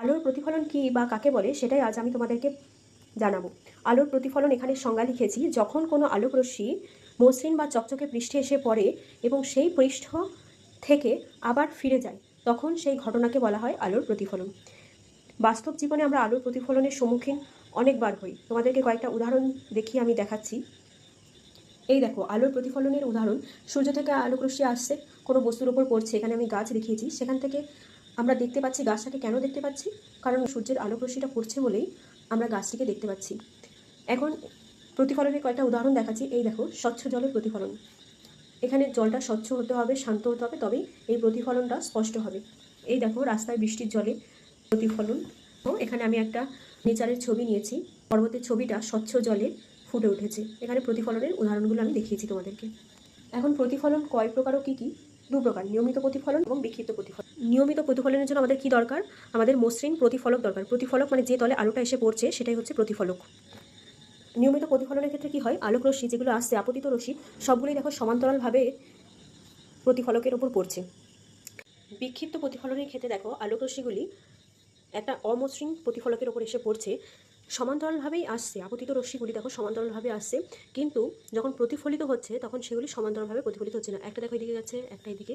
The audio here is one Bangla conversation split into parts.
আলোর প্রতিফলন কী বা কাকে বলে সেটাই আজ আমি তোমাদেরকে জানাবো। আলোর প্রতিফলন এখানে সংজ্ঞা লিখেছি, যখন কোনো আলোকরশ্মি মসৃণ বা চকচকে পৃষ্ঠে এসে পড়ে এবং সেই পৃষ্ঠ থেকে আবার ফিরে যায়, তখন সেই ঘটনাকে বলা হয় আলোর প্রতিফলন। বাস্তব জীবনে আমরা আলোর প্রতিফলনের সম্মুখীন অনেকবার হই। তোমাদেরকে কয়েকটা উদাহরণ দেখিয়ে আমি দেখাচ্ছি। এই দেখো আলোর প্রতিফলনের উদাহরণ, সূর্য থেকে আলোকরশ্মি আসছে, কোনো বস্তুর ওপর পড়ছে। এখানে আমি গাছ দেখিয়েছি, সেখান থেকে আমরা দেখতে পাচ্ছি গাছটাকে। কেন দেখতে পাচ্ছি? কারণ সূর্যের আলোকরশ্মিটা পড়ছে বলেই আমরা গাছটিকে দেখতে পাচ্ছি। এখন প্রতিফলনের কয়েকটা উদাহরণ দেখাচ্ছি। এই দেখো স্বচ্ছ জলের প্রতিফলন। এখানে জলটা স্বচ্ছ হতে হবে, শান্ত হতে হবে, তবেই এই প্রতিফলনটা স্পষ্ট হবে। এই দেখো রাস্তায় বৃষ্টির জলে প্রতিফলন। তো এখানে আমি একটা নেচারের ছবি নিয়েছি, পর্বতের ছবিটা স্বচ্ছ জলে ফুটে উঠেছে। এখানে প্রতিফলনের উদাহরণগুলো আমি দেখিয়েছি তোমাদেরকে। এখন প্রতিফলন কয় প্রকার ও কী কী? দু প্রকার, নিয়মিত প্রতিফলন এবং বিক্ষিপ্ত প্রতিফলন। নিয়মিত প্রতিফলনের জন্য আমাদের কী দরকার? আমাদের মসৃণ প্রতিফলক দরকার। প্রতিফলক মানে যে তলে আলোটা এসে পড়ছে সেটাই হচ্ছে প্রতিফলক। নিয়মিত প্রতিফলনের ক্ষেত্রে কী হয়, আলোক রশ্মি যেগুলো আসছে, আপতিত রশ্মি, সবগুলোই দেখো সমান্তরালভাবে প্রতিফলকের ওপর পড়ছে। বিক্ষিপ্ত প্রতিফলনের ক্ষেত্রে দেখো আলোক রশ্মিগুলি একটা অমসৃণ প্রতিফলকের ওপর এসে পড়ছে, সমান্তরালভাবেই আসছে। আপতিত রশ্মিগুলি দেখো সমান্তরালভাবে আসছে, কিন্তু যখন প্রতিফলিত হচ্ছে তখন সেগুলি সমান্তরালভাবে প্রতিফলিত হচ্ছে না। একটা দেখো এদিকে যাচ্ছে, একটা এদিকে,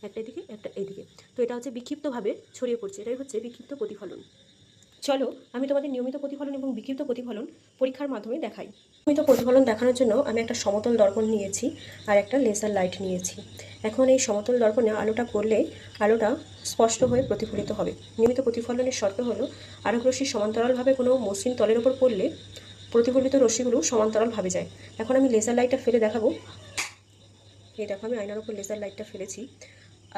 একটা এদিকে, একটা এইদিকে। তো এটা হচ্ছে বিক্ষিপ্তভাবে ছড়িয়ে পড়ছে, এটাই হচ্ছে বিক্ষিপ্ত প্রতিফলন। চলো আমি তোমাদের নিয়মিত প্রতিফলন এবং বিক্ষিপ্ত প্রতিফলন পরীক্ষার মাধ্যমে দেখাই। নিয়মিত প্রতিফলন দেখানোর জন্য আমি একটা সমতল দর্পণ নিয়েছি আর একটা লেজার লাইট নিয়েছি। এখন এই সমতল দর্পণে আলোটা পড়লে আলোটা স্পষ্ট হয়ে প্রতিফলিত হবে। নিয়মিত প্রতিফলনের শর্ত হলো আলোক রশ্মি সমান্তরালভাবে কোনো মসৃণ তলের ওপর পড়লে প্রতিফলিত রশ্মিগুলো সমান্তরালভাবে যায়। এখন আমি লেজার লাইটটা ফেলে দেখাবো। এই দেখো আমি আয়নার উপর লেজার লাইটটা ফেলেছি,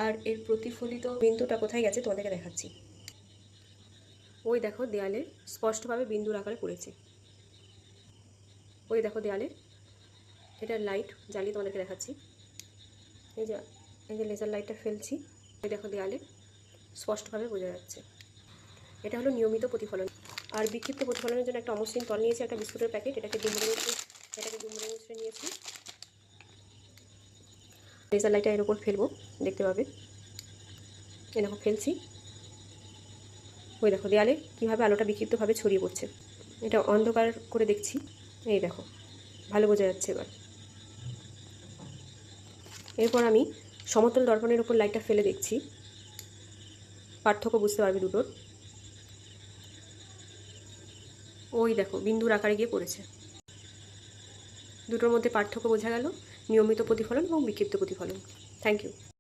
আর এর প্রতিফলিত বিন্দুটা কোথায় গেছে তোমাদেরকে দেখাচ্ছি। ওই দেখো দেয়ালে স্পষ্টভাবে বিন্দুর আকারে পড়েছে। ওই দেখো দেয়ালে, এটা লাইট জ্বালিয়ে তোমাদেরকে দেখাচ্ছি। এই যে লেজার লাইটটা ফেলছি, ওই দেখো দেয়ালে স্পষ্টভাবে বোঝা যাচ্ছে। এটা হলো নিয়মিত প্রতিফলন। আর বিক্ষিপ্ত প্রতিফলনের জন্য একটা অমসৃণ তল নিয়েছি, একটা বিস্কুটের প্যাকেট, এটাকে ডুমুরে মুছড়ে নিয়েছি। লেজার লাইটটা এর উপর ফেলবো, দেখতে পাবে। এই দেখো ফেলছি, ওই দেখো দেয়ালে কীভাবে আলোটা বিক্ষিপ্তভাবে ছড়িয়ে পড়ছে। এটা অন্ধকার করে দেখছি, এই দেখো ভালো বোঝা যাচ্ছে এবার। এরপর আমি সমতল দর্পণের উপর লাইটটা ফেলে দেখছি, পার্থক্য বুঝতে পারবে দুটোর। ওই দেখো বিন্দুর আকারে গিয়ে পড়েছে। দুটোর মধ্যে পার্থক্য বোঝা গেল, নিয়মিত প্রতিফলন এবং বিক্ষিপ্ত প্রতিফলন। Thank you.